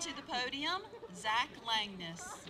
to the podium Zach Langness.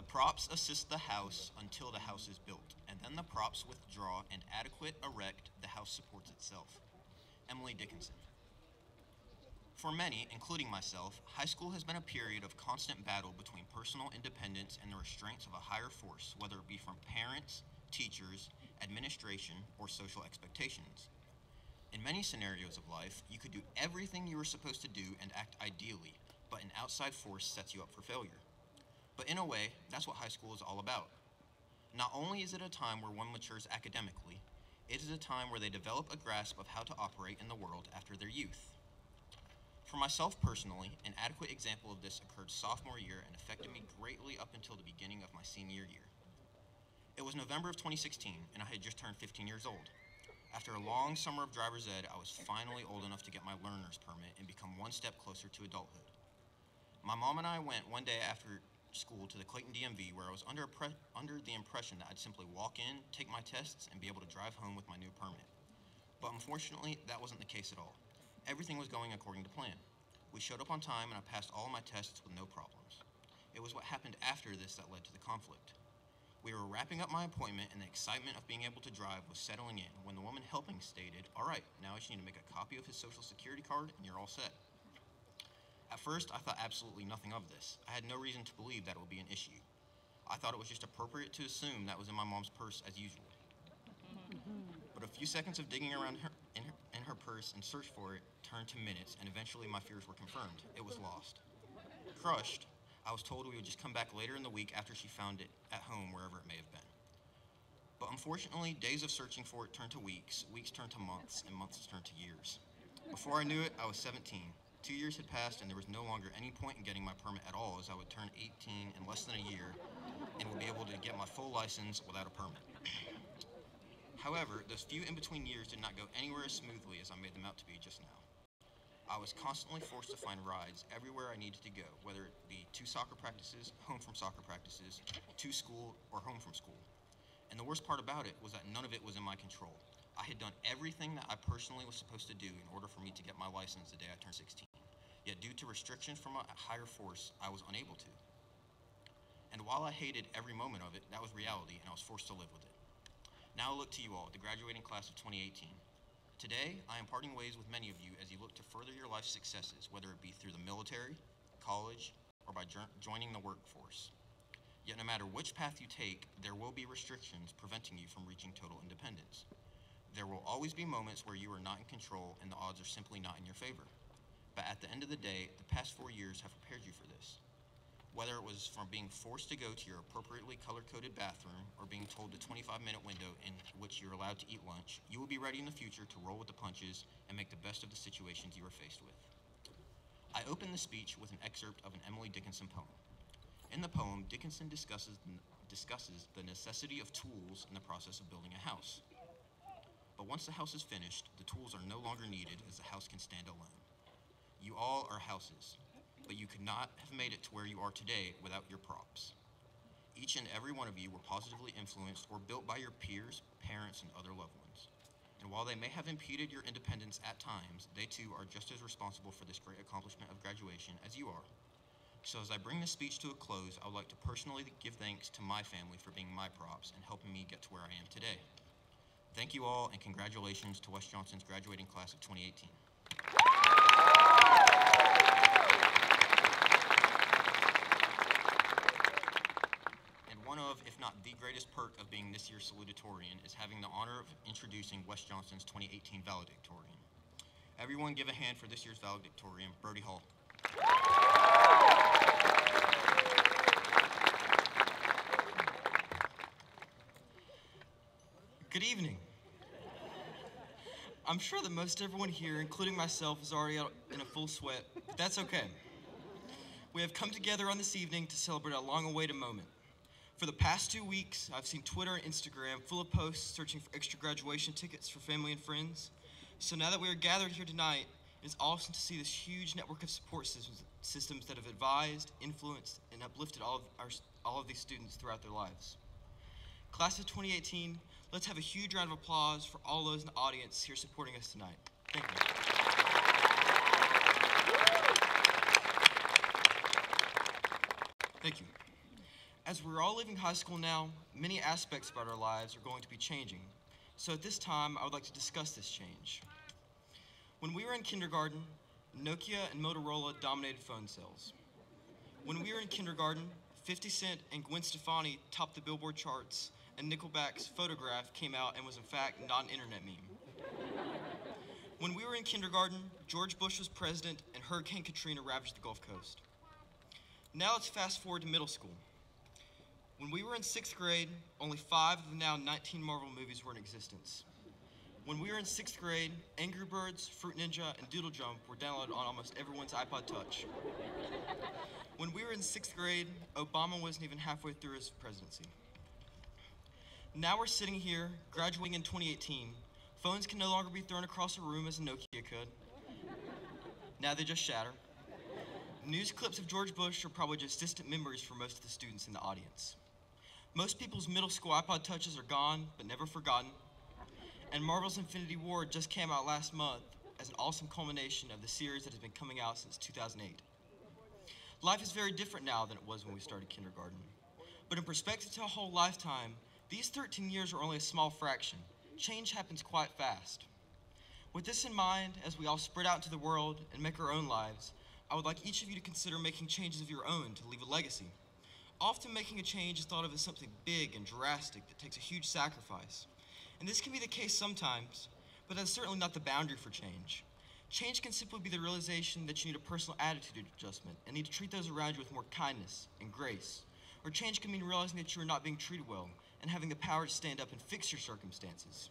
Props assist the house until the house is built, and then the props withdraw and adequate erect, the house supports itself. Emily Dickinson. For many, including myself, high school has been a period of constant battle between personal independence and the restraints of a higher force, whether it be from parents, teachers, administration, or social expectations. In many scenarios of life, you could do everything you were supposed to do and act ideally, but an outside force sets you up for failure. But in a way, that's what high school is all about. Not only is it a time where one matures academically, it is a time where they develop a grasp of how to operate in the world after their youth. For myself personally, an adequate example of this occurred sophomore year and affected me greatly up until the beginning of my senior year. It was November of 2016, and I had just turned 15 years old. After a long summer of driver's ed, I was finally old enough to get my learner's permit and become one step closer to adulthood. My mom and I went one day after school to the Clayton DMV, where I was under the impression that I'd simply walk in, take my tests, and be able to drive home with my new permit. But unfortunately, that wasn't the case at all. Everything was going according to plan. We showed up on time and I passed all my tests with no problems. It was what happened after this that led to the conflict. We were wrapping up my appointment and the excitement of being able to drive was settling in when the woman helping stated, "All right, now I just need to make a copy of his social security card and you're all set." At first, I thought absolutely nothing of this. I had no reason to believe that it would be an issue. I thought it was just appropriate to assume that was in my mom's purse as usual. But a few seconds of digging around in her purse and search for it turned to minutes, and eventually my fears were confirmed. It was lost. Crushed, I was told we would just come back later in the week after she found it at home, wherever it may have been. But unfortunately, days of searching for it turned to weeks, weeks turned to months, and months turned to years. Before I knew it, I was 17. 2 years had passed and there was no longer any point in getting my permit at all, as I would turn 18 in less than a year and would be able to get my full license without a permit. However, those few in-between years did not go anywhere as smoothly as I made them out to be just now. I was constantly forced to find rides everywhere I needed to go, whether it be to soccer practices, home from soccer practices, to school, or home from school. And the worst part about it was that none of it was in my control. I had done everything that I personally was supposed to do in order for me to get my license the day I turned 16. Yet due to restrictions from a higher force, I was unable to. And while I hated every moment of it, that was reality and I was forced to live with it. Now I look to you all, the graduating class of 2018. Today, I am parting ways with many of you as you look to further your life successes, whether it be through the military, college, or by joining the workforce. Yet no matter which path you take, there will be restrictions preventing you from reaching total independence. There will always be moments where you are not in control and the odds are simply not in your favor. But at the end of the day, the past 4 years have prepared you for this. Whether it was from being forced to go to your appropriately color-coded bathroom or being told the 25-minute window in which you're allowed to eat lunch, you will be ready in the future to roll with the punches and make the best of the situations you are faced with. I open the speech with an excerpt of an Emily Dickinson poem. In the poem, Dickinson discusses the necessity of tools in the process of building a house. But once the house is finished, the tools are no longer needed as the house can stand alone. You all are houses, but you could not have made it to where you are today without your props. Each and every one of you were positively influenced or built by your peers, parents, and other loved ones. And while they may have impeded your independence at times, they too are just as responsible for this great accomplishment of graduation as you are. So as I bring this speech to a close, I would like to personally give thanks to my family for being my props and helping me get to where I am today. Thank you all, and congratulations to West Johnson's graduating class of 2018. And one of, if not the greatest perk of being this year's salutatorian is having the honor of introducing West Johnson's 2018 valedictorian. Everyone give a hand for this year's valedictorian, Brody Hall. Good evening. I'm sure that most everyone here, including myself, is already out in a full sweat, but that's okay. We have come together on this evening to celebrate a long-awaited moment. For the past 2 weeks, I've seen Twitter and Instagram full of posts searching for extra graduation tickets for family and friends. So now that we are gathered here tonight, it is awesome to see this huge network of support systems that have advised, influenced, and uplifted all of these students throughout their lives. Class of 2018, let's have a huge round of applause for all those in the audience here supporting us tonight. Thank you. Thank you. As we're all leaving high school now, many aspects about our lives are going to be changing. So at this time, I would like to discuss this change. When we were in kindergarten, Nokia and Motorola dominated phone sales. When we were in kindergarten, 50 Cent and Gwen Stefani topped the Billboard charts, and Nickelback's Photograph came out and was in fact not an internet meme. When we were in kindergarten, George Bush was president and Hurricane Katrina ravaged the Gulf Coast. Now let's fast forward to middle school. When we were in 6th grade, only 5 of the now 19 Marvel movies were in existence. When we were in 6th grade, Angry Birds, Fruit Ninja, and Doodle Jump were downloaded on almost everyone's iPod Touch. When we were in 6th grade, Obama wasn't even halfway through his presidency. Now we're sitting here, graduating in 2018. Phones can no longer be thrown across a room as a Nokia could. Now they just shatter. News clips of George Bush are probably just distant memories for most of the students in the audience. Most people's middle school iPod Touches are gone, but never forgotten. And Marvel's Infinity War just came out last month as an awesome culmination of the series that has been coming out since 2008. Life is very different now than it was when we started kindergarten. But in perspective to a whole lifetime, these 13 years are only a small fraction. Change happens quite fast. With this in mind, as we all spread out into the world and make our own lives, I would like each of you to consider making changes of your own to leave a legacy. Often making a change is thought of as something big and drastic that takes a huge sacrifice. And this can be the case sometimes, but that's certainly not the boundary for change. Change can simply be the realization that you need a personal attitude adjustment and need to treat those around you with more kindness and grace. Or change can mean realizing that you are not being treated well and having the power to stand up and fix your circumstances.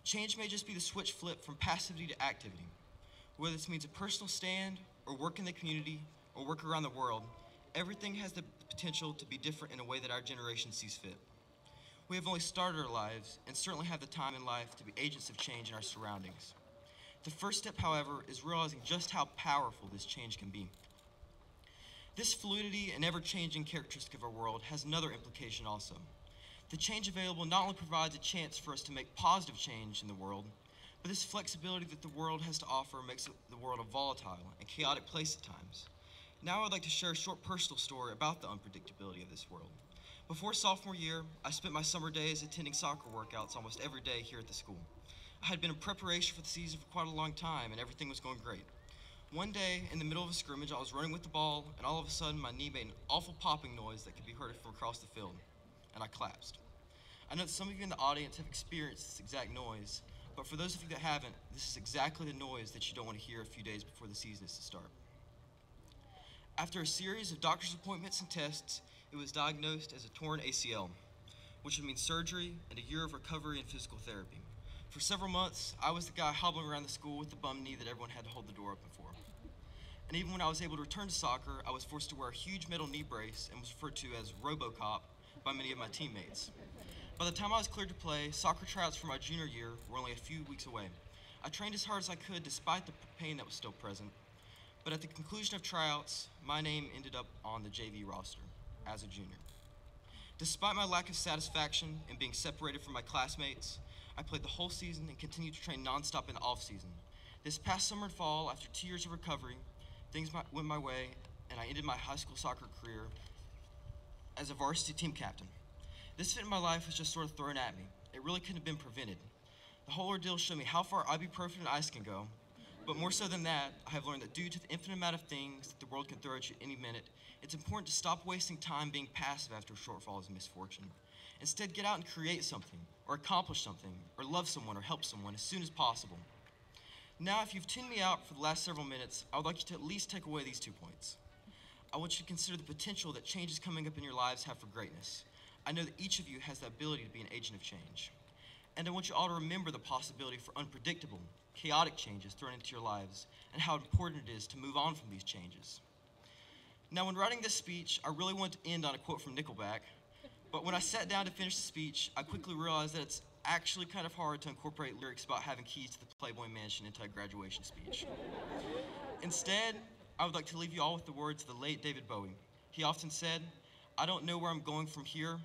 Change may just be the switch flip from passivity to activity. Whether this means a personal stand, or work in the community, or work around the world, everything has the potential to be different in a way that our generation sees fit. We have only started our lives, and certainly have the time in life to be agents of change in our surroundings. The first step, however, is realizing just how powerful this change can be. This fluidity and ever-changing characteristic of our world has another implication also. The change available not only provides a chance for us to make positive change in the world, but this flexibility that the world has to offer makes the world a volatile and chaotic place at times. Now I would like to share a short personal story about the unpredictability of this world. Before sophomore year, I spent my summer days attending soccer workouts almost every day here at the school. I had been in preparation for the season for quite a long time, and everything was going great. One day, in the middle of a scrimmage, I was running with the ball, and all of a sudden, my knee made an awful popping noise that could be heard from across the field, and I collapsed. I know that some of you in the audience have experienced this exact noise, but for those of you that haven't, this is exactly the noise that you don't want to hear a few days before the season is to start. After a series of doctor's appointments and tests, it was diagnosed as a torn ACL, which would mean surgery and a year of recovery and physical therapy. For several months, I was the guy hobbling around the school with the bum knee that everyone had to hold the door open for. And even when I was able to return to soccer, I was forced to wear a huge metal knee brace and was referred to as RoboCop by many of my teammates. By the time I was cleared to play, soccer tryouts for my junior year were only a few weeks away. I trained as hard as I could despite the pain that was still present, but at the conclusion of tryouts, my name ended up on the JV roster as a junior. Despite my lack of satisfaction in being separated from my classmates, I played the whole season and continued to train nonstop in the off-season. This past summer and fall, after 2 years of recovery, things went my way, and I ended my high school soccer career as a varsity team captain. This fit in my life was just sort of thrown at me. It really couldn't have been prevented. The whole ordeal showed me how far ibuprofen and ice can go, but more so than that, I have learned that due to the infinite amount of things that the world can throw at you any minute, it's important to stop wasting time being passive after a shortfall is a misfortune. Instead, get out and create something, or accomplish something, or love someone, or help someone as soon as possible. Now, if you've tuned me out for the last several minutes, I would like you to at least take away these 2 points. I want you to consider the potential that changes coming up in your lives have for greatness. I know that each of you has the ability to be an agent of change. And I want you all to remember the possibility for unpredictable, chaotic changes thrown into your lives, and how important it is to move on from these changes. Now, when writing this speech, I really wanted to end on a quote from Nickelback, but when I sat down to finish the speech, I quickly realized that it's actually kind of hard to incorporate lyrics about having keys to the Playboy Mansion into a graduation speech. Instead, I would like to leave you all with the words of the late David Bowie. He often said, "I don't know where I'm going from here,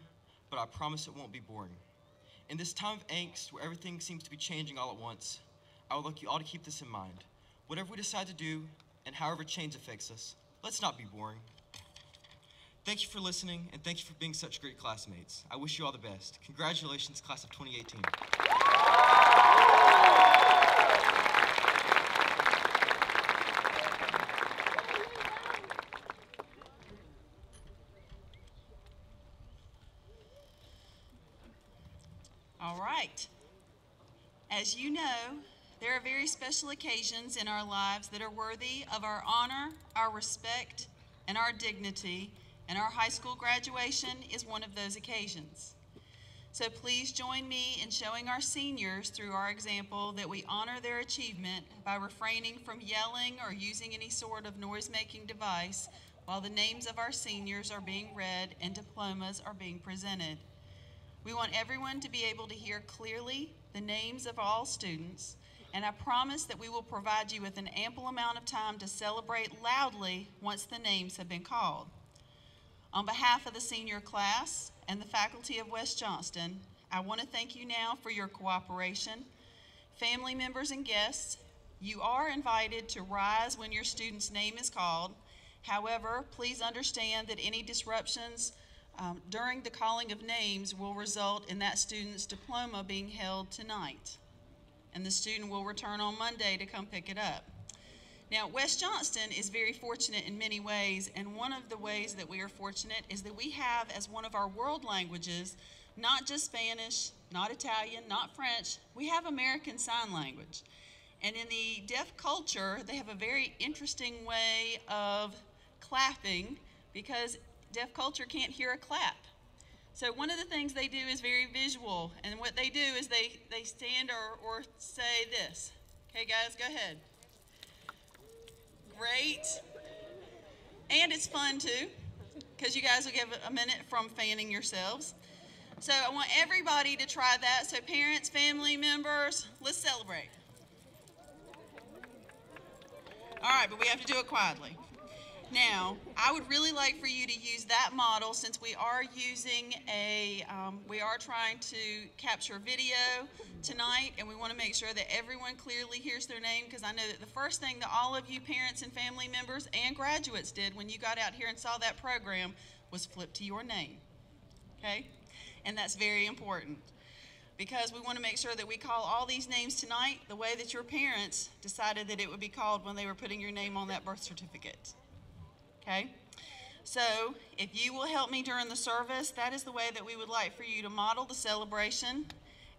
but I promise it won't be boring." In this time of angst, where everything seems to be changing all at once, I would like you all to keep this in mind. Whatever we decide to do, and however change affects us, let's not be boring. Thank you for listening, and thank you for being such great classmates. I wish you all the best. Congratulations, class of 2018. All right. As you know, there are very special occasions in our lives that are worthy of our honor, our respect, and our dignity, and our high school graduation is one of those occasions. So please join me in showing our seniors through our example that we honor their achievement by refraining from yelling or using any sort of noise-making device while the names of our seniors are being read and diplomas are being presented. We want everyone to be able to hear clearly the names of all students, and I promise that we will provide you with an ample amount of time to celebrate loudly once the names have been called. On behalf of the senior class and the faculty of West Johnston, I want to thank you now for your cooperation. Family members and guests, you are invited to rise when your student's name is called. However, please understand that any disruptions during the calling of names will result in that student's diploma being held tonight, and the student will return on Monday to come pick it up. Now, West Johnston is very fortunate in many ways, and one of the ways that we are fortunate is that we have as one of our world languages, not just Spanish, not Italian, not French, we have American Sign Language. And in the deaf culture, they have a very interesting way of clapping because deaf culture can't hear a clap. So one of the things they do is very visual, and what they do is they stand or say this. Okay, guys, go ahead. Great. And it's fun too, because you guys will give a minute from fanning yourselves. So I want everybody to try that. So parents, family members, let's celebrate. All right, but we have to do it quietly. Now, I would really like for you to use that model since we are using we are trying to capture video tonight, and we want to make sure that everyone clearly hears their name, because I know that the first thing that all of you parents and family members and graduates did when you got out here and saw that program was flip to your name, okay? And that's very important, because we want to make sure that we call all these names tonight the way that your parents decided that it would be called when they were putting your name on that birth certificate. Okay, so if you will help me during the service, that is the way that we would like for you to model the celebration.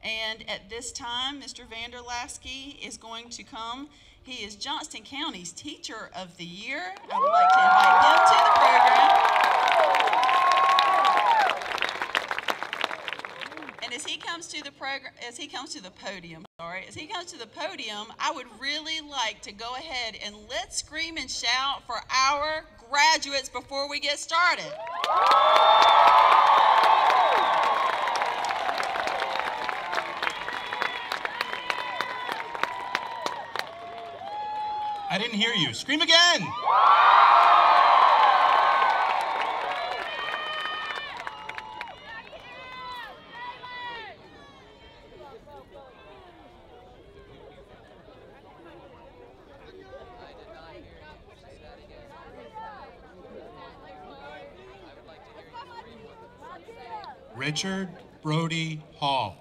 And at this time, Mr. Vanderlasky is going to come. He is Johnston County's Teacher of the Year. I would like to invite him to the program. And as he comes to the podium, sorry, as he comes to the podium, I would really like to go ahead and let's scream and shout for our graduates before we get started. I didn't hear you. Scream again! Richard Brody Hall.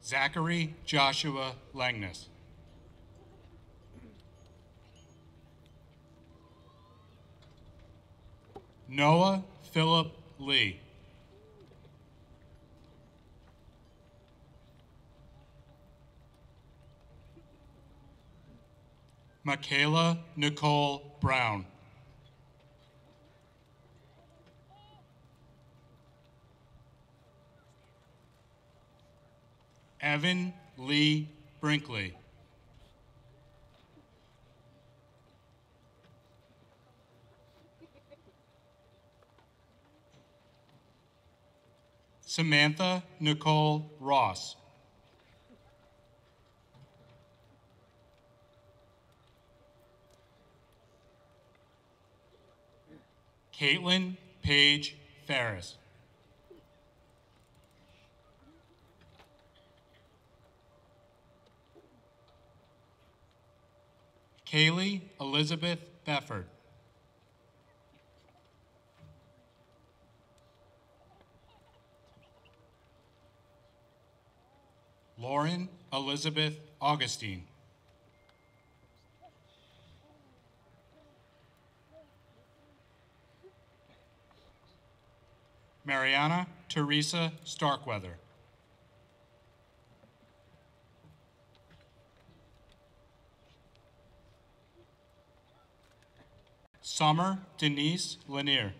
Zachary Joshua Langness. Noah Philip Lee. Michaela Nicole Brown. Evan Lee Brinkley. Samantha Nicole Ross. Caitlin Paige Ferris. Kaylee Elizabeth Befford. Lauren Elizabeth Augustine. Mariana Teresa Starkweather. Summer Denise Lanier.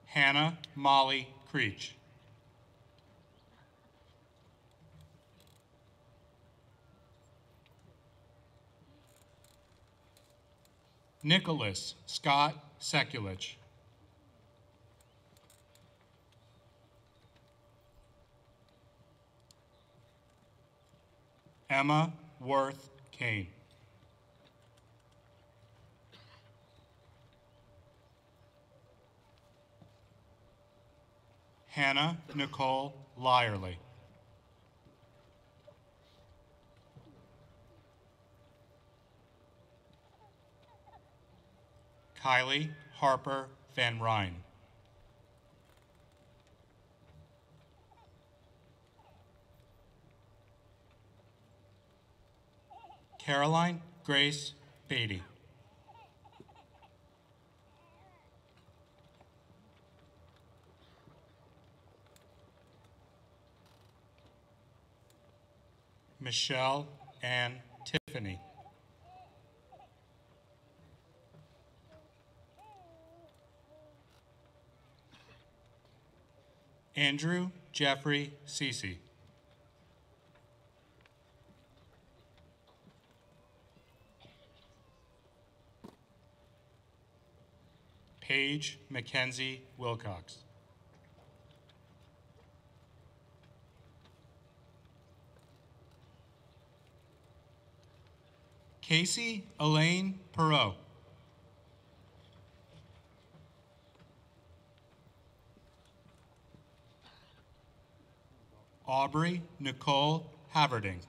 Hannah Molly Creech. Nicholas Scott Sekulich. Emma Worth Kane. Hannah Nicole Lyerly. Kylie Harper Van Ryn. Caroline Grace Beatty. Michelle Ann Tiffany. Andrew Jeffrey Cece. Paige Mackenzie Wilcox. Casey Elaine Perot. Aubrey Nicole Haverding.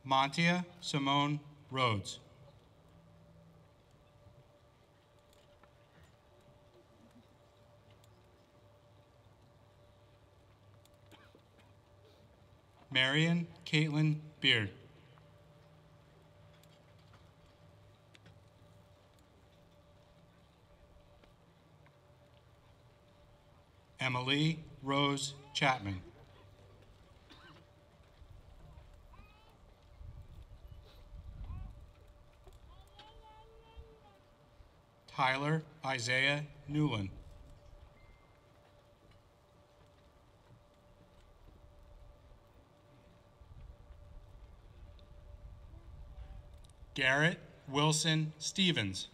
Montia Simone Rhodes. Marion Caitlin Beard. Emily Rose Chapman. Tyler Isaiah Newland. Garrett Wilson Stevens.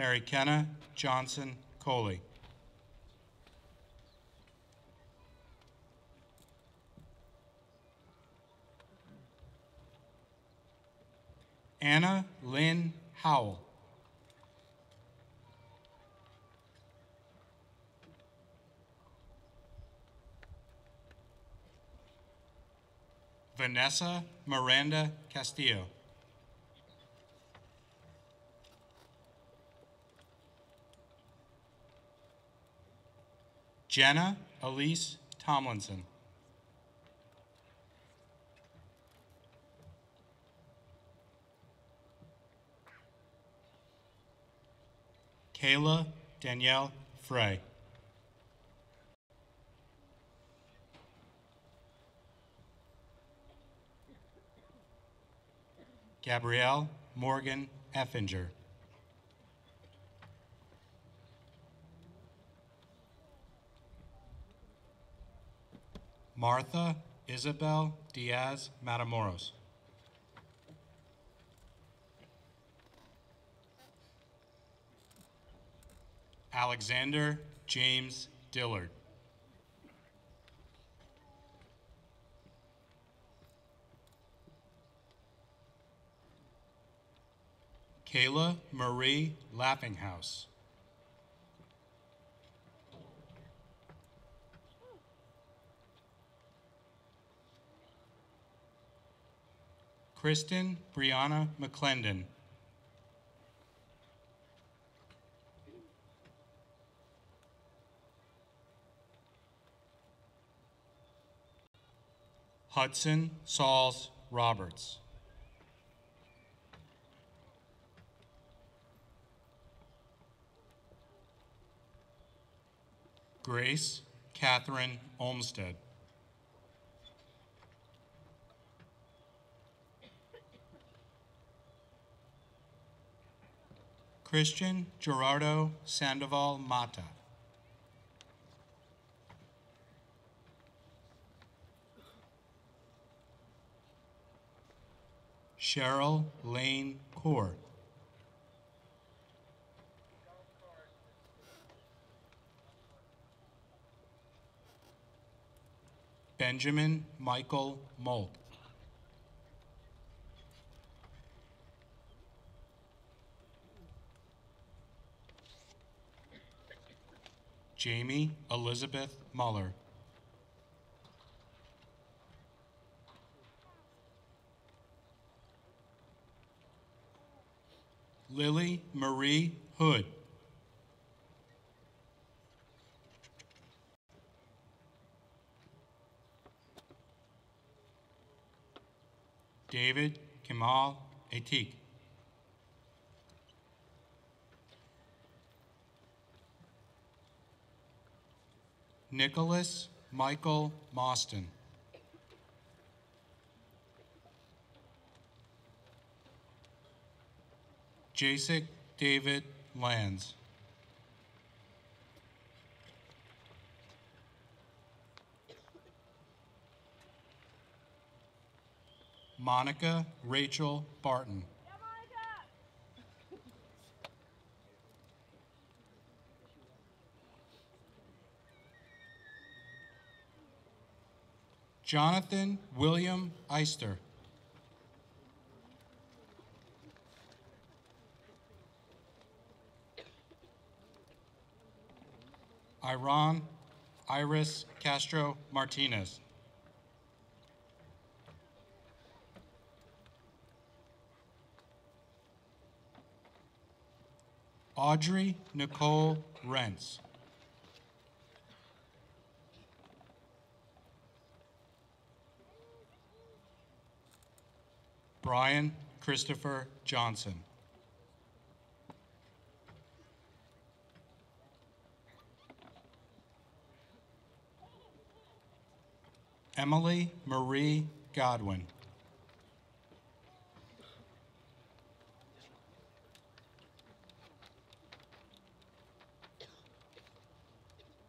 Mary Kenna Johnson Coley. Anna Lynn Howell. Vanessa Miranda Castillo. Jenna Elise Tomlinson. Kayla Danielle Frey. Gabrielle Morgan Effinger. Martha Isabel Diaz Matamoros. Alexander James Dillard. Kayla Marie Lappinghouse. Kristen Brianna McClendon. Hudson Sauls Roberts. Grace Catherine Olmsted. Christian Gerardo Sandoval Mata. Cheryl Lane Core. Benjamin Michael Molt. Jamie Elizabeth Muller. Lily Marie Hood. David Kemal Atik. Nicholas Michael Mostyn. Jasek David Lands. Monica Rachel Barton. Jonathan William Eister. Iran Iris Castro Martinez. Audrey Nicole Rentz. Brian Christopher Johnson. Emily Marie Godwin.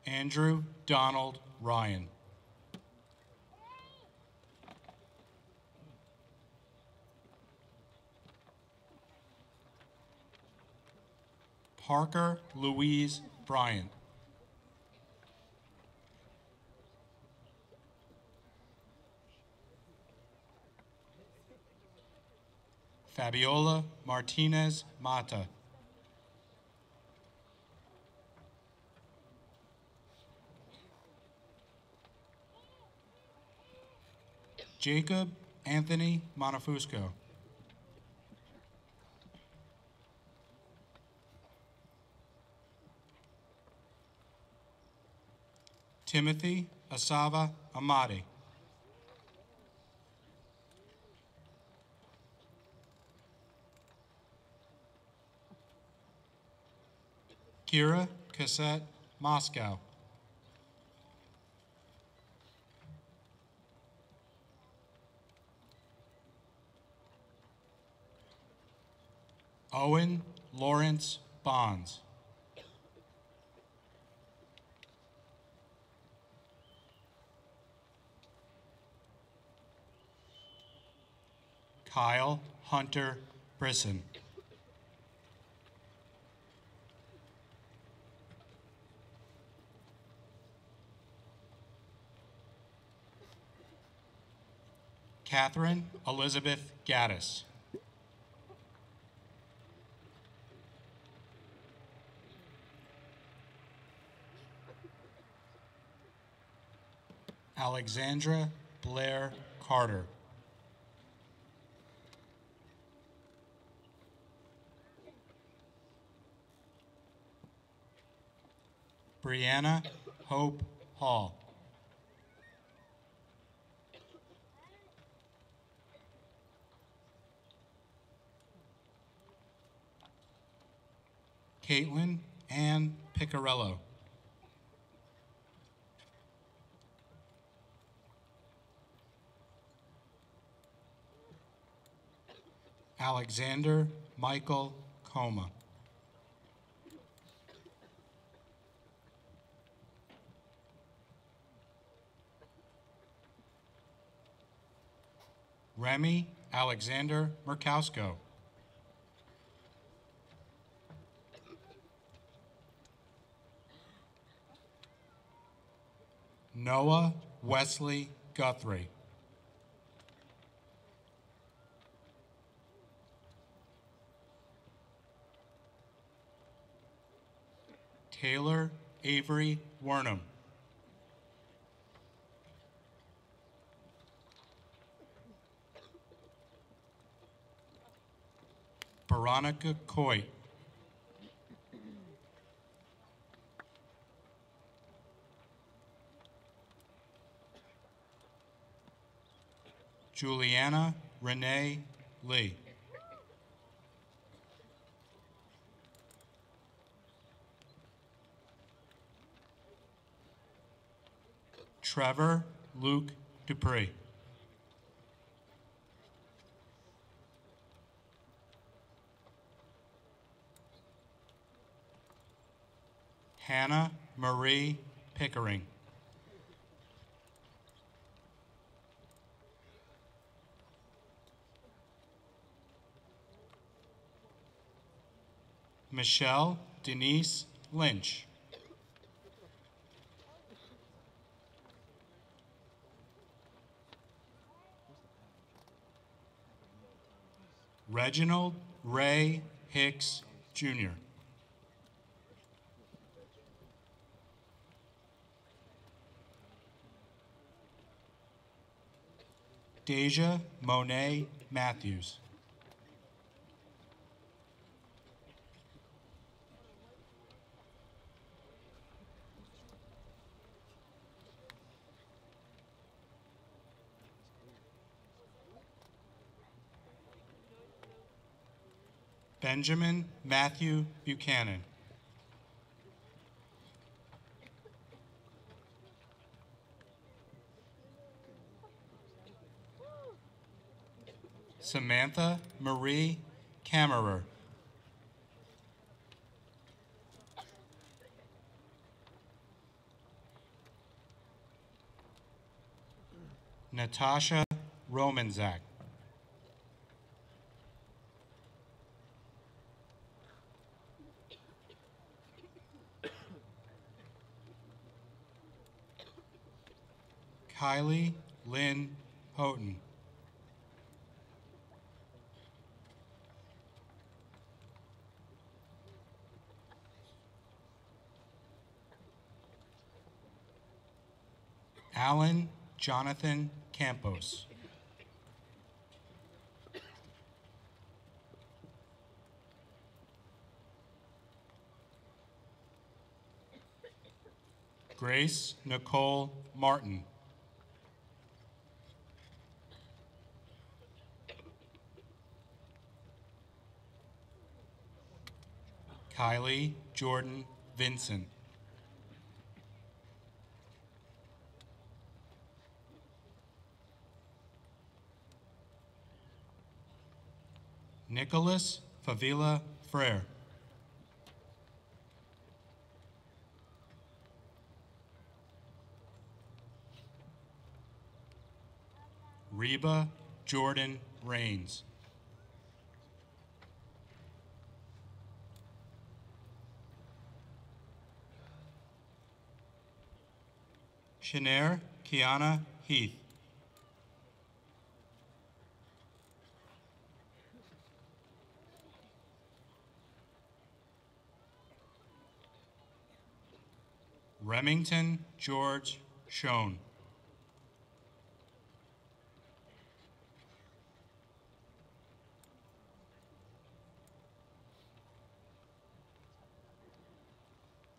Andrew Donald Ryan. Parker Louise Bryant. Fabiola Martinez Mata. Jacob Anthony Monofusco. Timothy Asava Amadi. Kira Cassette Moscow. Owen Lawrence Bonds. Kyle Hunter Brisson. Catherine Elizabeth Gaddis. Alexandra Blair Carter. Brianna Hope Hall. Caitlin Ann Piccarello. Alexander Michael Coma. Remy Alexander Murkowsko. Noah Wesley Guthrie. Taylor Avery Wernham. Veronica Coit. Juliana Renee Lee. Trevor Luke Dupree. Hannah Marie Pickering. Michelle Denise Lynch. Reginald Ray Hicks, Jr. Deja Monet Matthews. Benjamin Matthew Buchanan. Samantha Marie Kammerer. Natasha Romanzak. Kylie Lynn Houghton. Alan Jonathan Campos. Grace Nicole Martin. Kylie Jordan Vincent. Nicholas Favila Frere. Reba Jordan Rains. Shanair Kiana Heath. Remington George Schoen.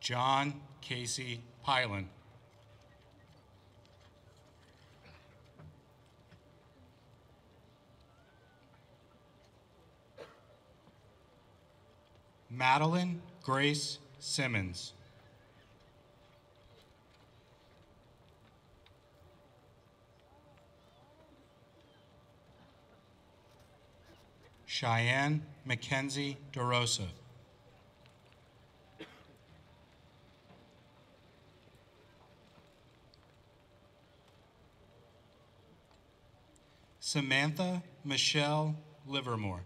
John Casey Pylan. Madeline Grace Simmons. Cheyenne Mackenzie DeRosa. Samantha Michelle Livermore.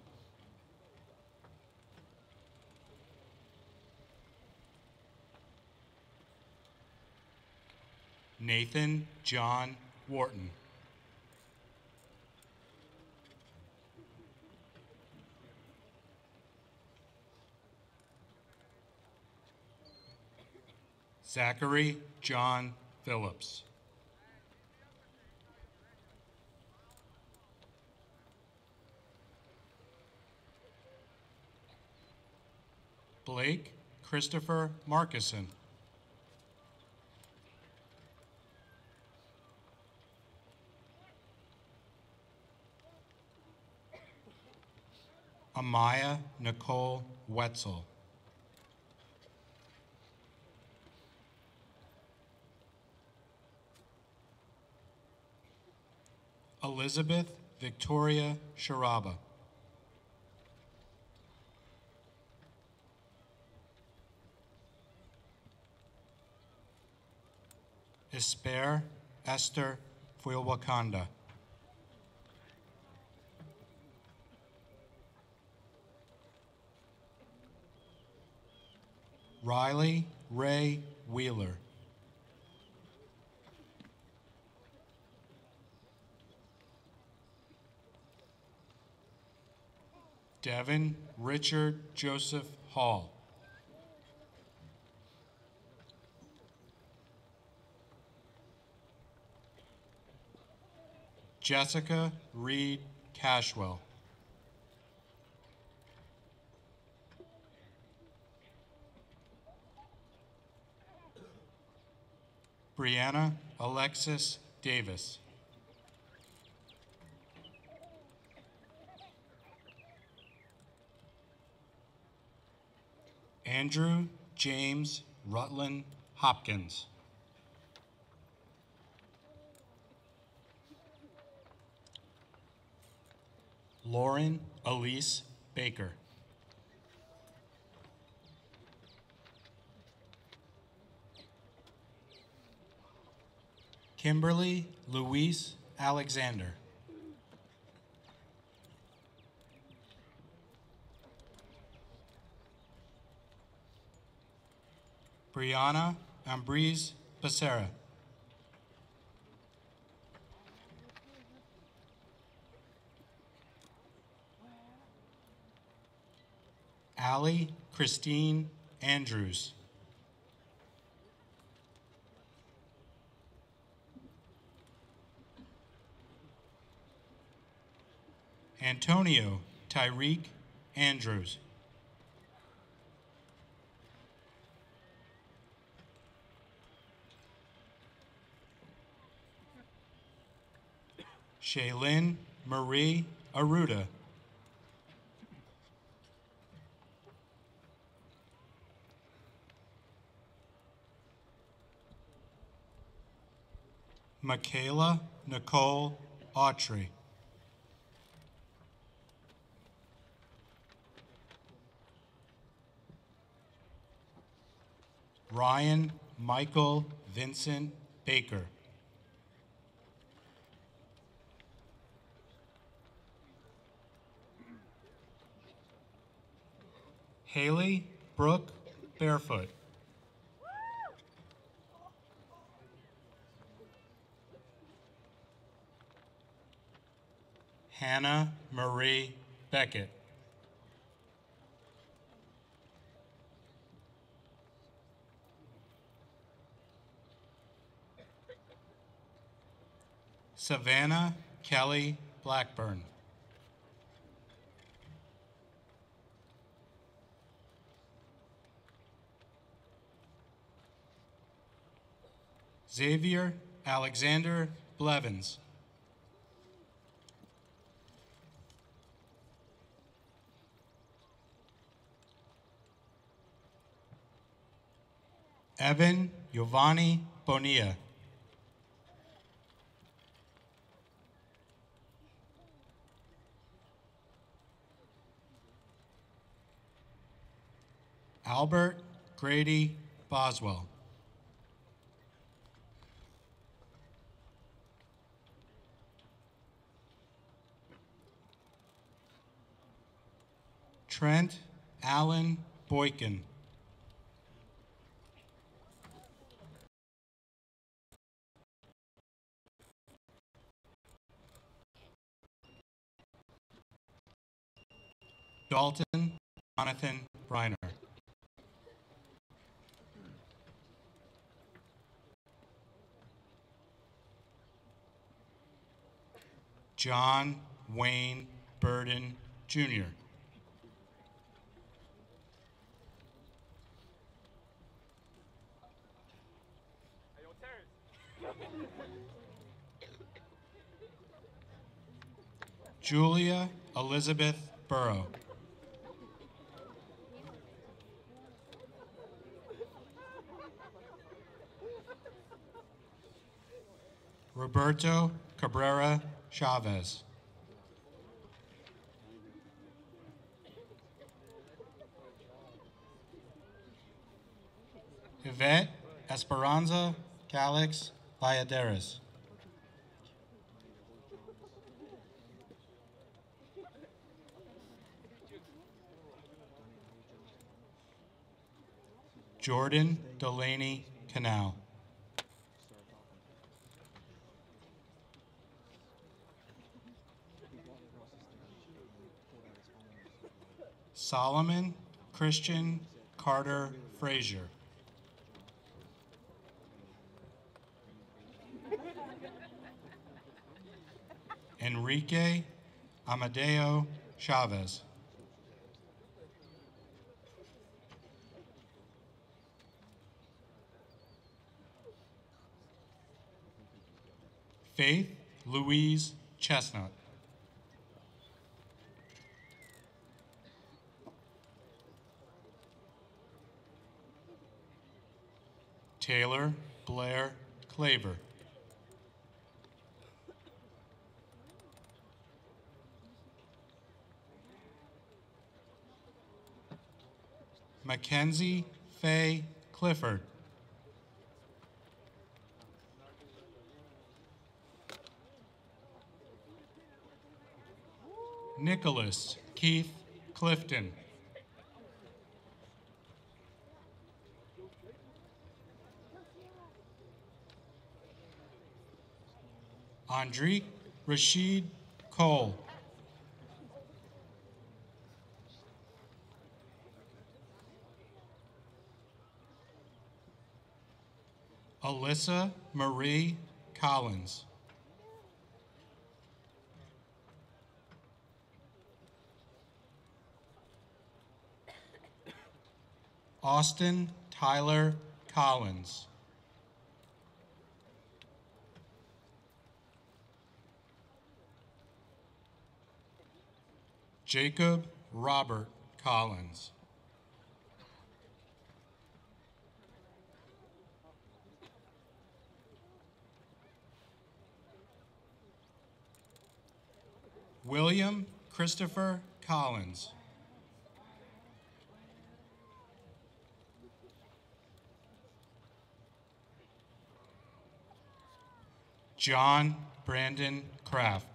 Nathan John Wharton. Zachary John Phillips. Blake Christopher Markison. Amaya Nicole Wetzel. Elizabeth Victoria Sharaba. Esper Esther Fuilwakanda. Riley Ray Wheeler. Devin Richard Joseph Hall. Jessica Reed Cashwell. Brianna Alexis Davis. Andrew James Rutland Hopkins. Lauren Elise Baker. Kimberly Louise Alexander. Brianna Ambrise Becerra. Allie Christine Andrews. Antonio Tyreek Andrews. Shaylin Marie Aruda. Michaela Nicole Autry. Ryan Michael Vincent Baker. Haley Brooke Barefoot. Hannah Marie Beckett. Savannah Kelly Blackburn. Xavier Alexander Blevins. Evan Giovanni Bonilla. Albert Grady Boswell. Trent Allen Boykin. Dalton Jonathan Briner. John Wayne Burden Jr. Julia Elizabeth Burrow. Roberto Cabrera Chavez. Yvette Esperanza Calix Valladares. Jordan Delaney Canal. Solomon Christian Carter Frazier. Enrique Amadeo Chavez. Faith Louise Chestnut. Taylor Blair Claver. Mackenzie Faye Clifford. Nicholas Keith Clifton. Andrique Rashid Cole. Alyssa Marie Collins. Austin Tyler Collins. Jacob Robert Collins. William Christopher Collins. John Brandon Kraft.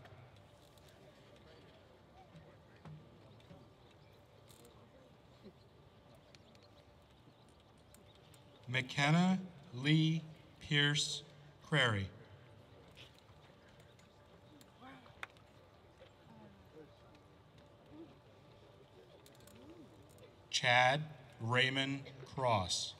McKenna Lee Pierce Crary. Chad Raymond Cross.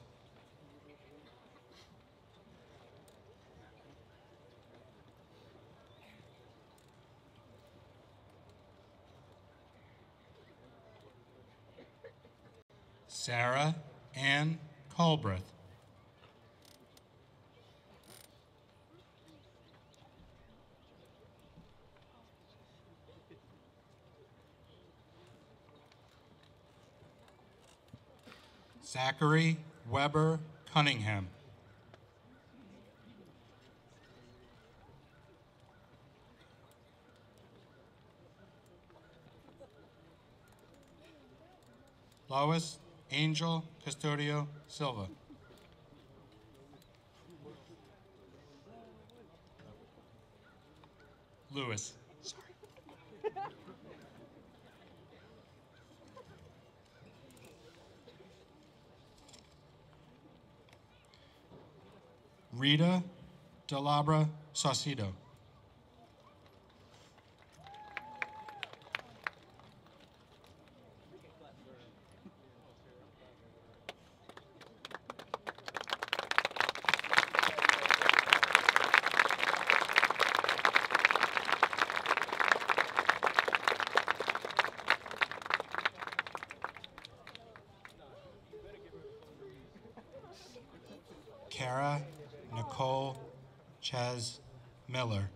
Sarah Ann Culbreth. Zachary Weber Cunningham. Lois Angel Custodio Silva. Lewis. Sorry. Rita Delabra Saucedo. Kara Nicole Ches Miller.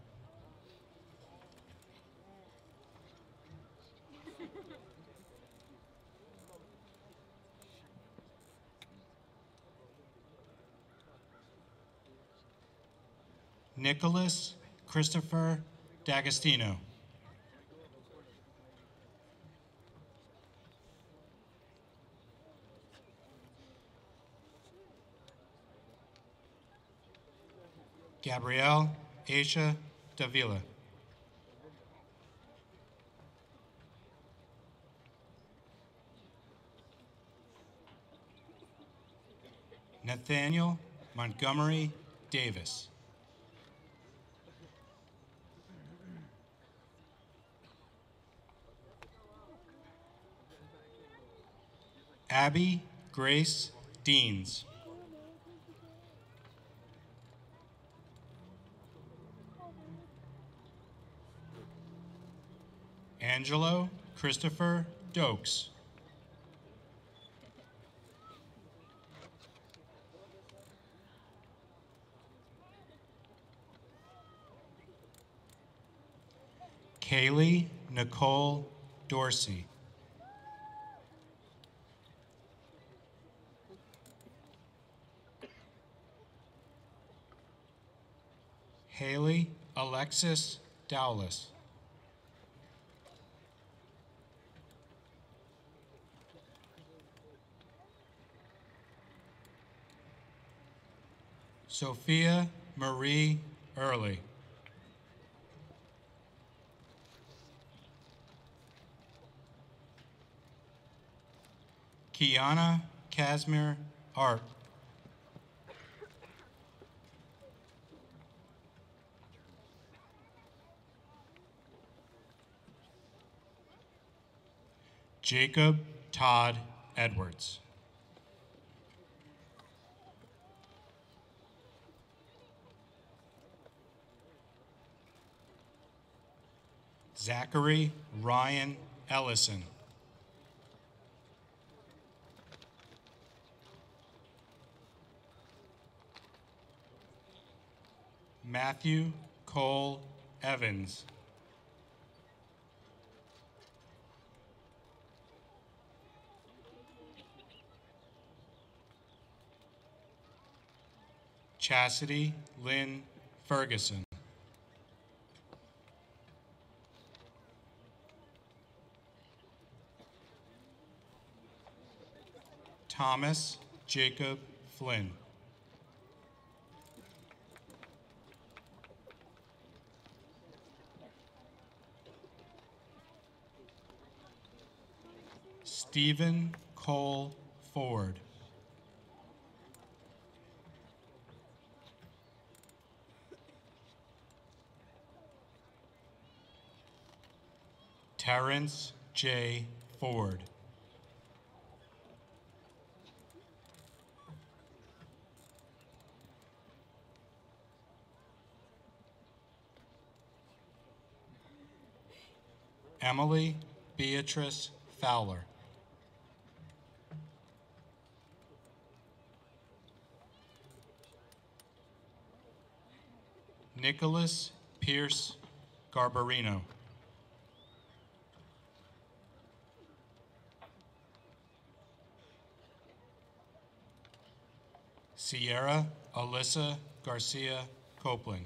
Nicholas Christopher D'Agostino. Gabrielle Aisha Davila. Nathaniel Montgomery Davis. Abby Grace Deans. Angelo Christopher Dokes. Kaylee Nicole Dorsey. Haley Alexis Dowlis. Sophia Marie Early. Kiana Casimir Art. Jacob Todd Edwards. Zachary Ryan Ellison. Matthew Cole Evans. Chastity Lynn Ferguson. Thomas Jacob Flynn. Stephen Cole Ford. Terrence J. Ford. Emily Beatrice Fowler. Nicholas Pierce Garbarino. Sierra Alyssa Garcia Copeland.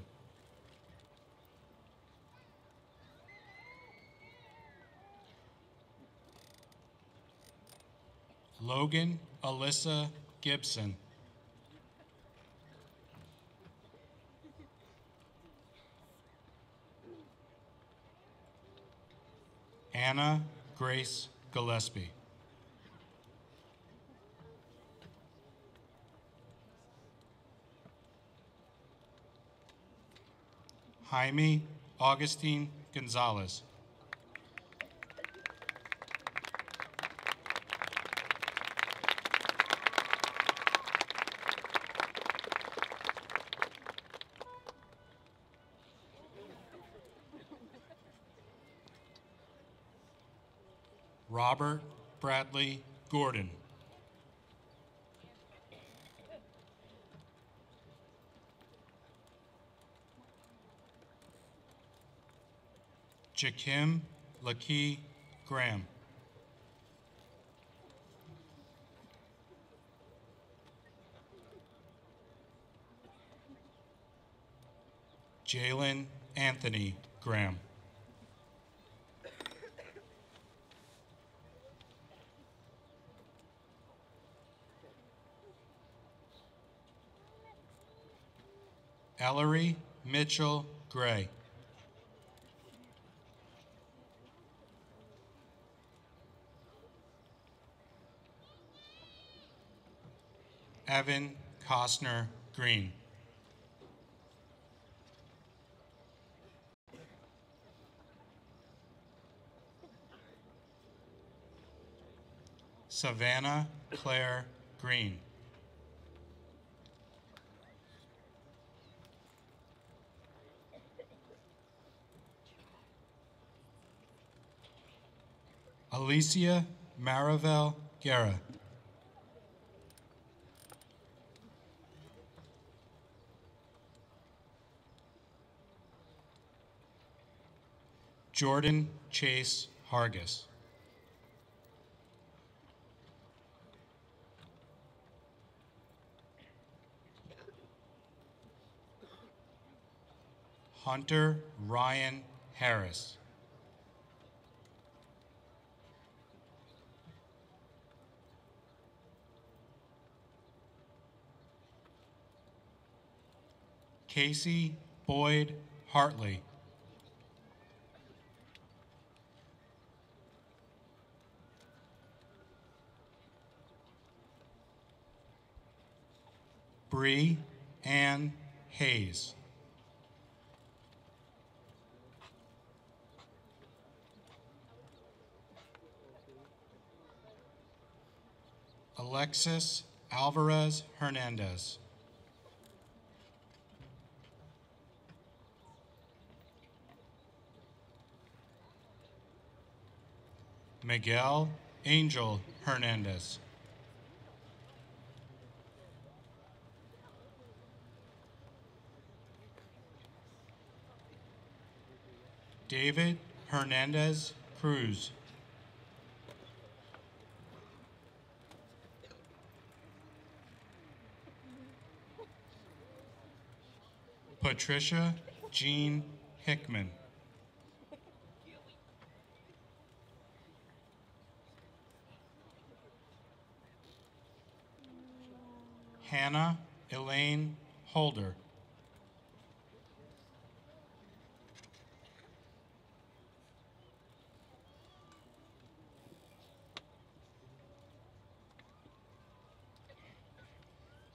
Logan Alyssa Gibson. Anna Grace Gillespie. Jaime Augustine Gonzalez. Robert Bradley Gordon. Jakim Lakey Graham. Jalen Anthony Graham. Ellery Mitchell Gray. Evan Costner Green. Savannah Claire Green. Alicia Marivel Guerra. Jordan Chase Hargis. Hunter Ryan Harris. Casey Boyd Hartley. Bree Ann Hayes. Alexis Alvarez Hernandez. Miguel Angel Hernandez. David Hernandez Cruz. Patricia Jean Hickman. Hannah Elaine Holder.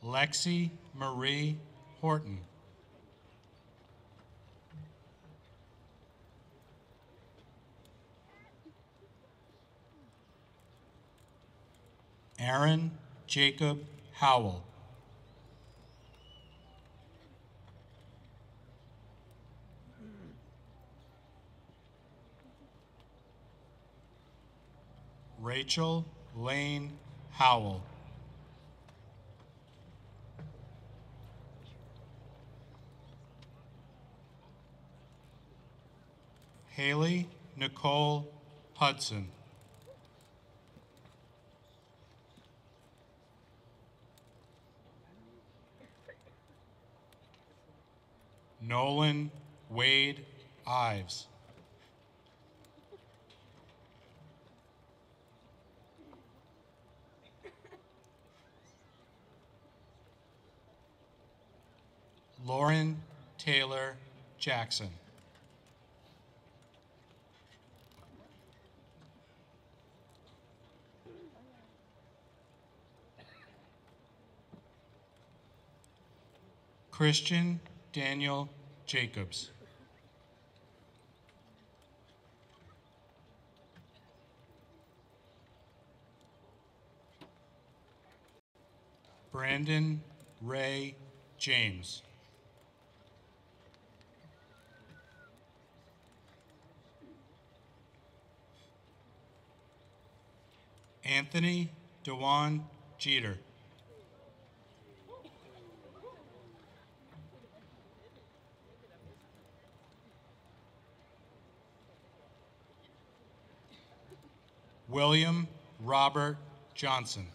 Lexi Marie Horton. Aaron Jacob Howell. Rachel Lane Howell. Haley Nicole Hudson. Nolan Wade Ives. Lauren Taylor Jackson. Christian Daniel Jacobs. Brandon Ray James. Anthony Dewan Jeter. William Robert Johnson.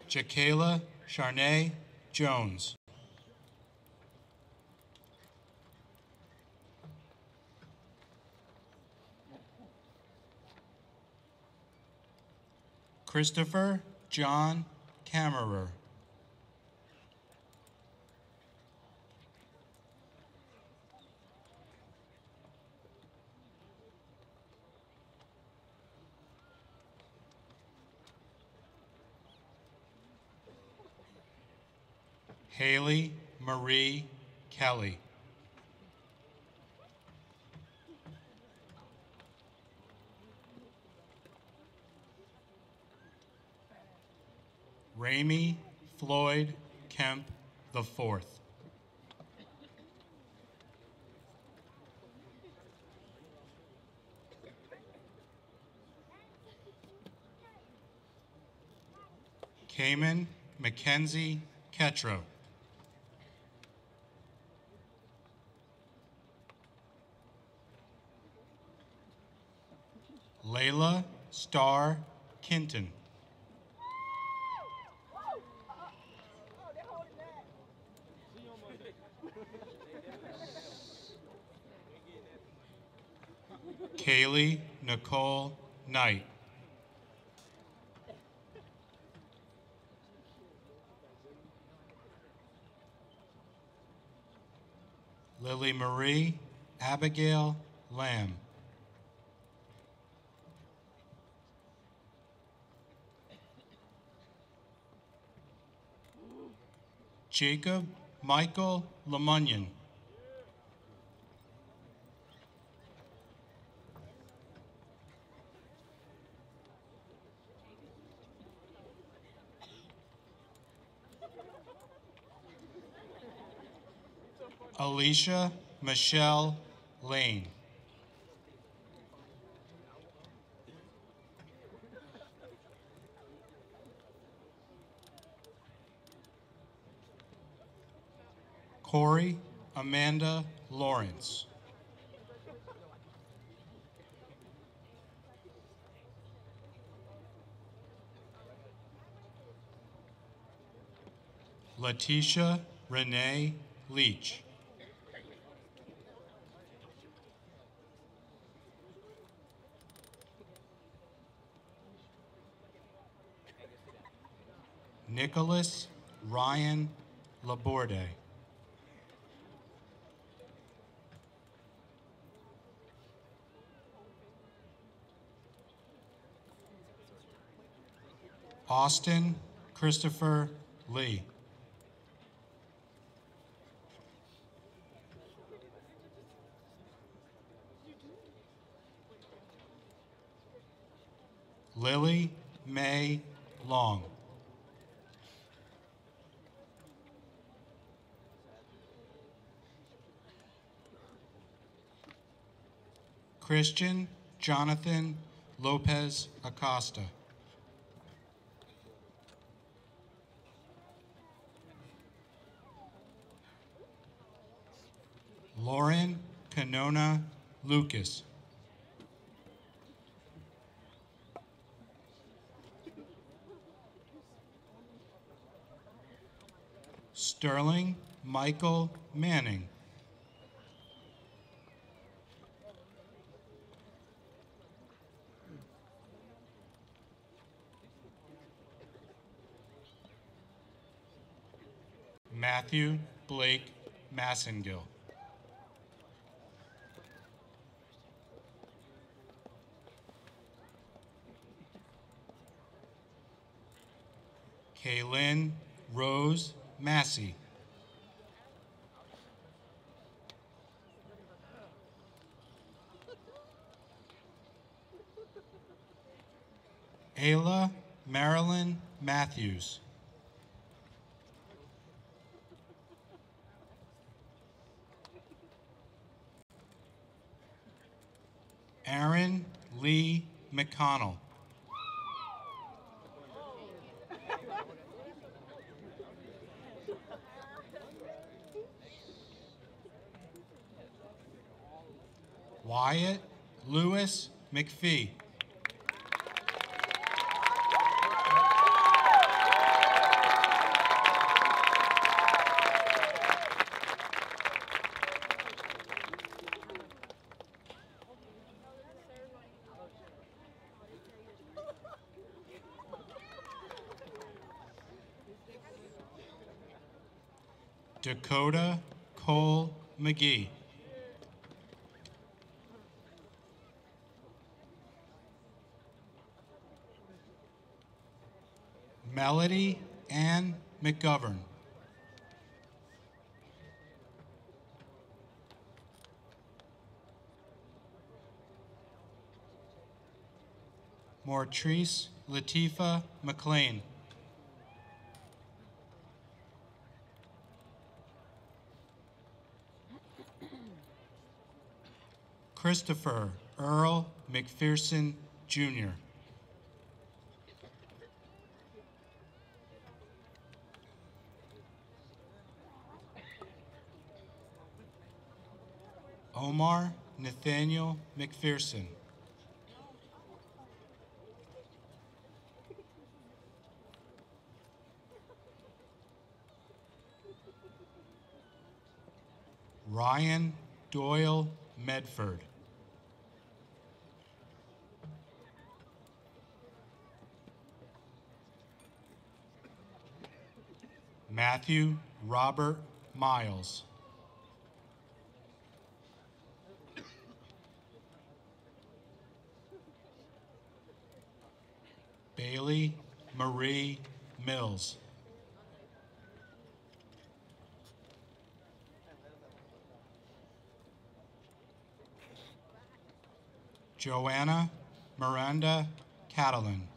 Jakayla Charnay Jones. Christopher John Kammerer. Haley Marie Kelly. Ramey Floyd Kemp IV. Cayman Mackenzie Ketro. Layla Starr Kinton. Kaylee Nicole Knight. Lily Marie Abigail Lamb. Jacob Michael Lemunion. Alicia Michelle Lane. Corey Amanda Lawrence. Letitia Renee Leach. Nicholas Ryan Laborde. Austin Christopher Lee. Lily Mae Long. Christian Jonathan Lopez Acosta. Lauren Canona Lucas. Sterling Michael Manning. Matthew Blake Massengill. Kaylin Rose Massey. Ayla Marilyn Matthews. Aaron Lee McConnell. Wyatt Lewis McPhee. Dakota Cole McGee. Melody Ann McGovern. Mortrice Latifa McLean. Christopher Earl McPherson Jr. Omar Nathaniel McPherson. Ryan Doyle Medford. Matthew Robert Miles. Bailey Marie Mills. Joanna Miranda Catalan.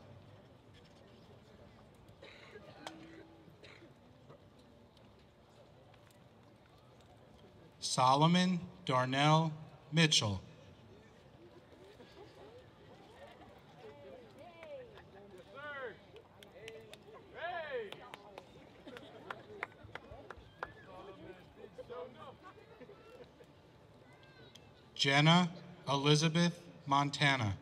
Solomon Darnell Mitchell. Jenna Elizabeth Montana.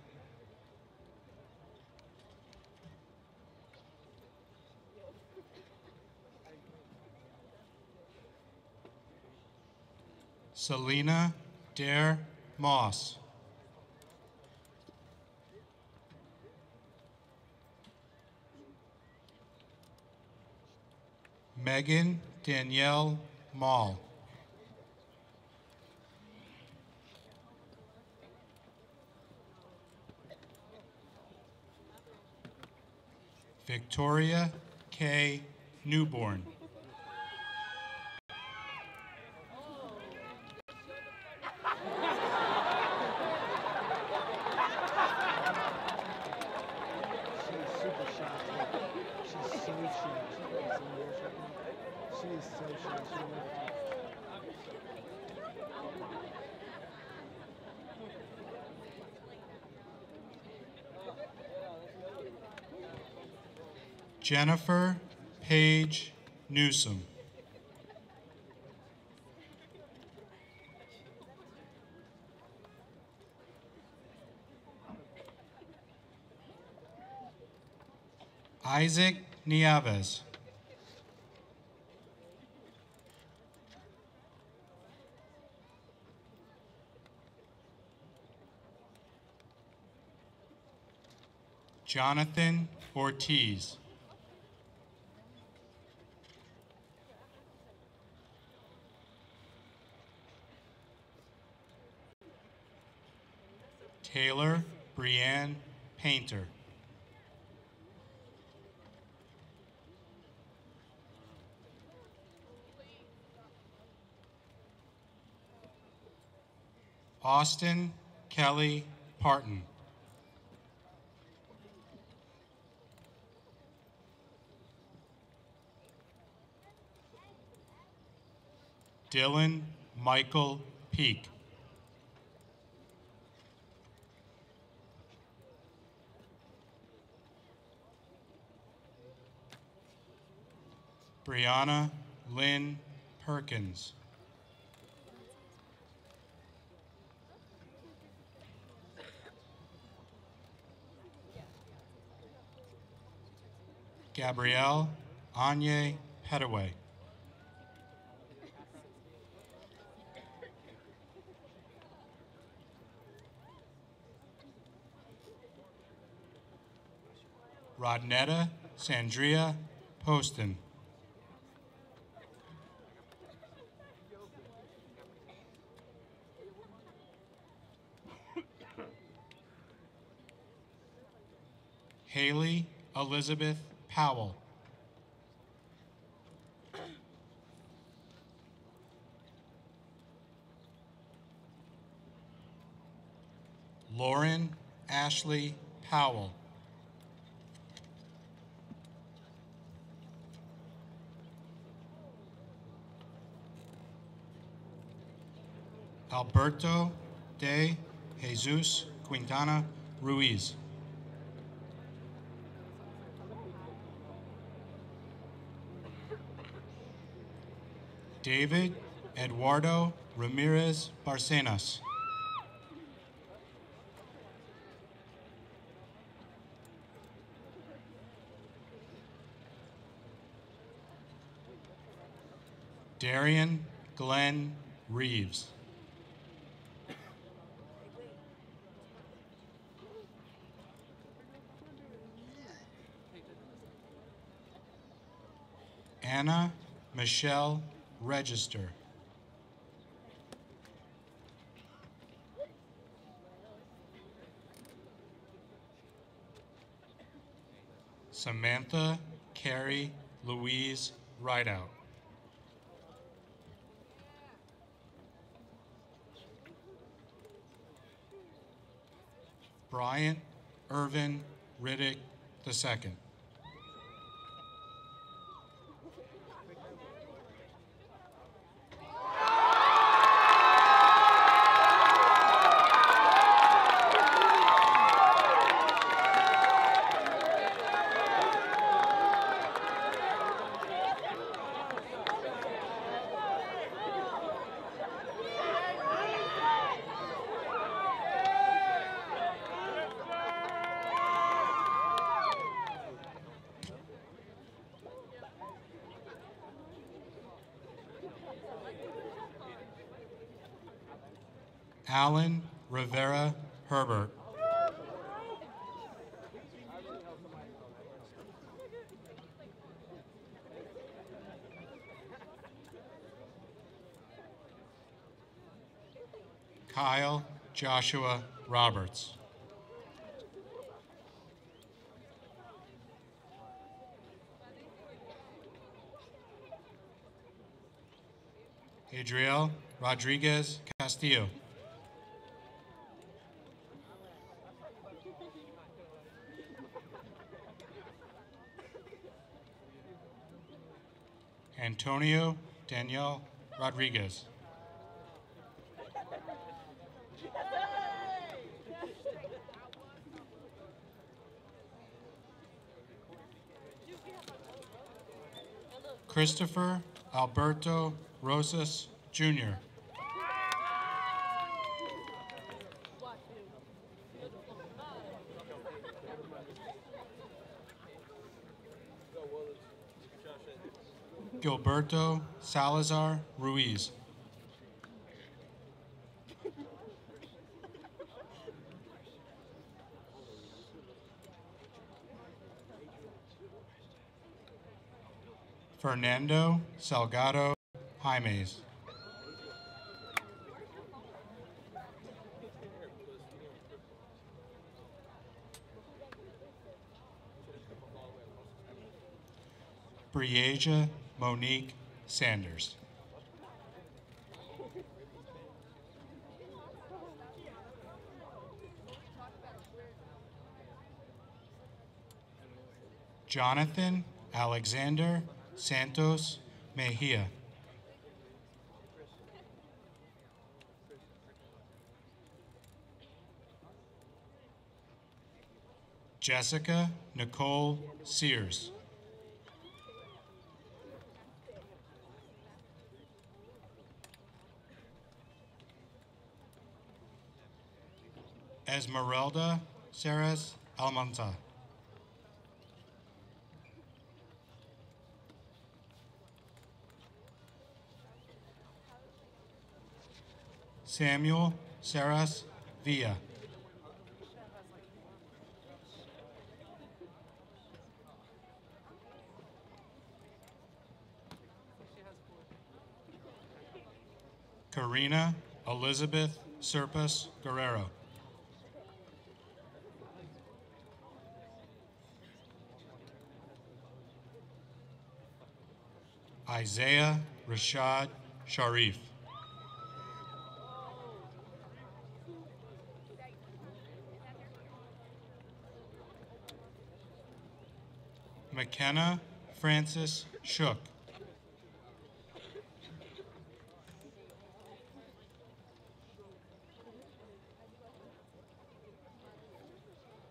Selena Dare Moss. Megan Danielle Mall. Victoria K. Newborn. She's super shy. She's so shy. She is so shy. She loves it. Jennifer Paige Newsom. Isaac Nieves. Jonathan Ortiz. Taylor Brianne Painter. Austin Kelly Parton. Dylan Michael Peak. Brianna Lynn Perkins. Gabrielle Anye Petaway. Rodnetta Sandria Poston. Haley Elizabeth Powell. Lauren Ashley Powell. Alberto de Jesus Quintana Ruiz. David Eduardo Ramirez Barcenas. Darian Glenn Reeves. Anna Michelle Register. Samantha Carrie Louise Rideout. Bryant Irvin Riddick II. Alan Rivera Herbert. Kyle Joshua Roberts. Adriel Rodriguez Castillo. Antonio Daniel Rodriguez. Christopher Alberto Rosas Jr. Gilberto Salazar Ruiz. Fernando Salgado Jaimes. Briasia Monique Sanders. Jonathan Alexander Santos Mejia. Jessica Nicole Sears. Esmeralda Ceres Almanza. Samuel Ceres Villa. Karina Elizabeth Serpas Guerrero. Isaiah Rashad Sharif. McKenna Francis Shook.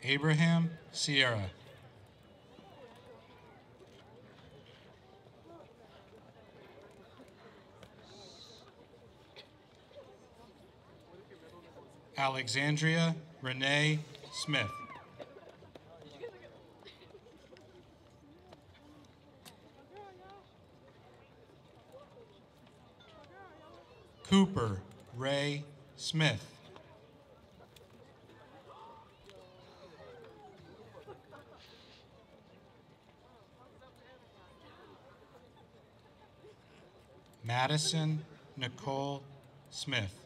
Abraham Sierra. Alexandria Renee Smith. Cooper Ray Smith. Madison Nicole Smith.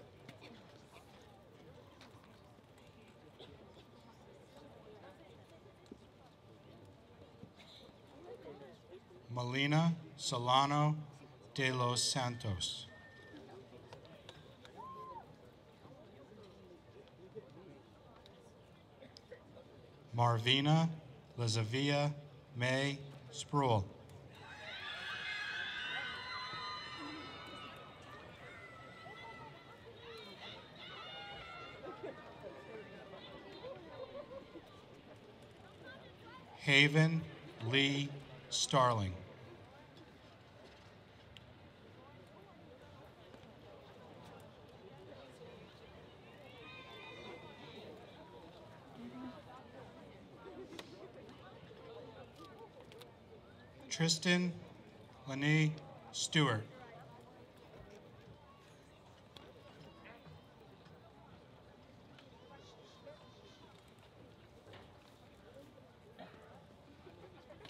Melina Solano de los Santos. Marvina Lazavia May Sproul. Haven Lee Starling. Tristan Lene Stewart.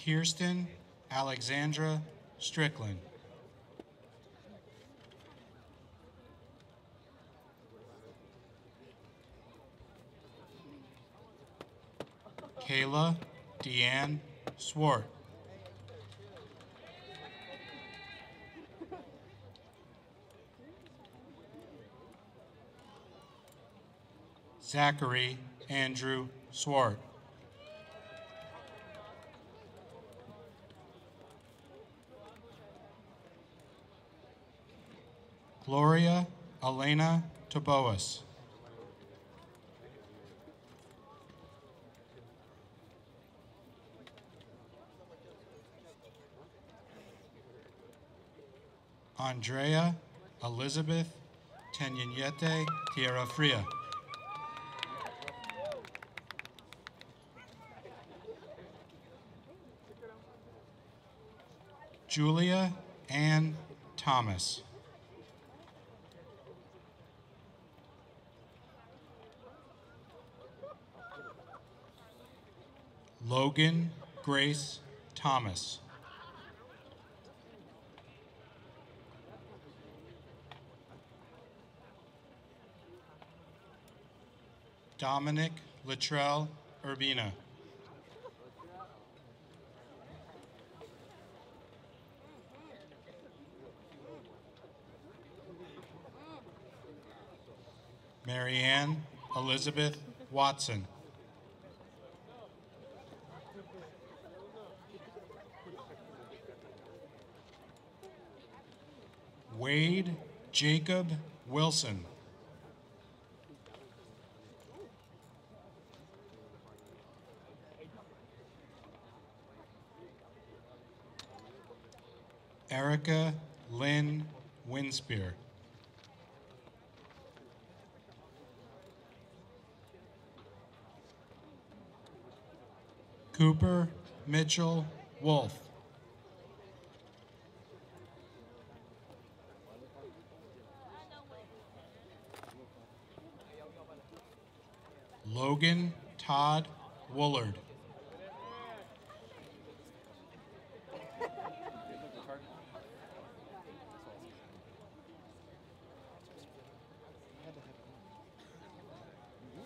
Kirsten Alexandra Strickland. Kayla Deanne Swart. Zachary Andrew Swart. Gloria Elena Toboas. Andrea Elizabeth Tenyanyete Tierra Fria. Julia Ann Thomas. Logan Grace Thomas. Dominic Luttrell Urbina. Marianne Elizabeth Watson. Wade Jacob Wilson. Erica Lynn Winspear. Cooper Mitchell Wolf. Logan Todd Woolard.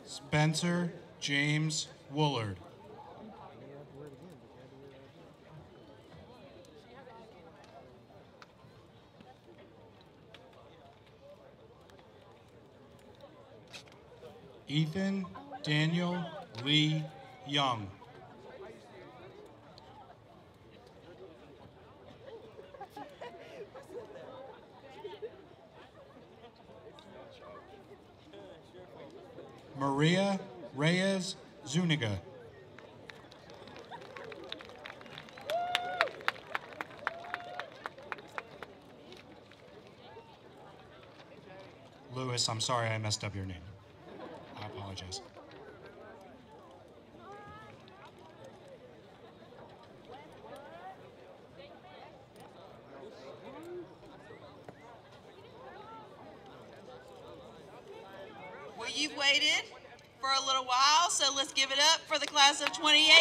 Spencer James Woolard. Ethan Daniel Lee Young. Maria Reyes Zuniga. Lewis, I'm sorry I messed up your name. I apologize. Well, you've waited for a little while, so let's give it up for the class of 2018.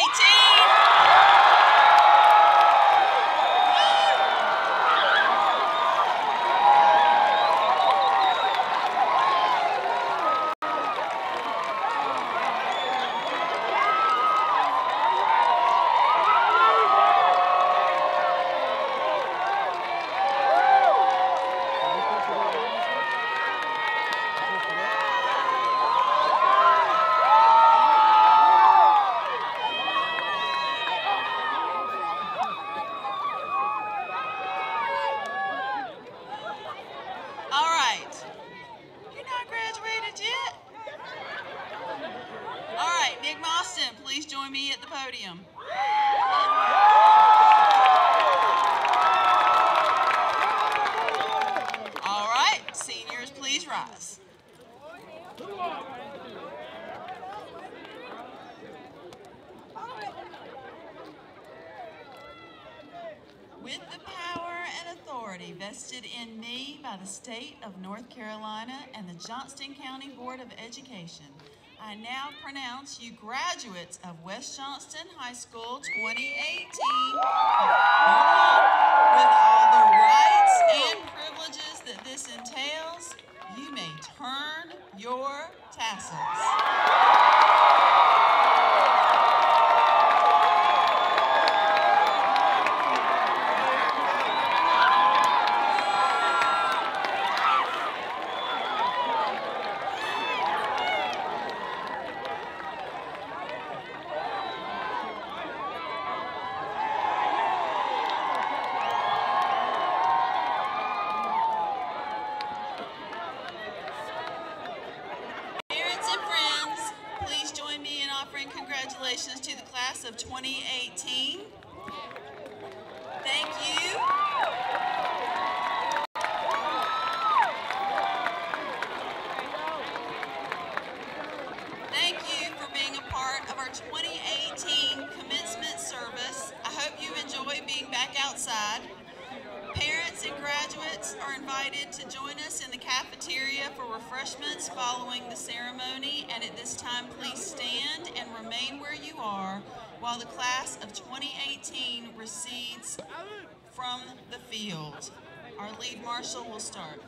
Johnston, please join me at the podium. All right, seniors, please rise. With the power and authority vested in me by the state of North Carolina and the Johnston County Board of Education, I now pronounce you graduates of West Johnston High School 2018 with all the rights and privileges that this entails. You may turn your tassels. Congratulations to the class of 2018. Thank you. Thank you for being a part of our 2018 commencement service. I hope you enjoy being back outside. Parents and graduates are invited to join us in the cafeteria for refreshments following the ceremony, and at this time please stand and remain where you are while the class of 2018 recedes from the field. Our lead marshal will start.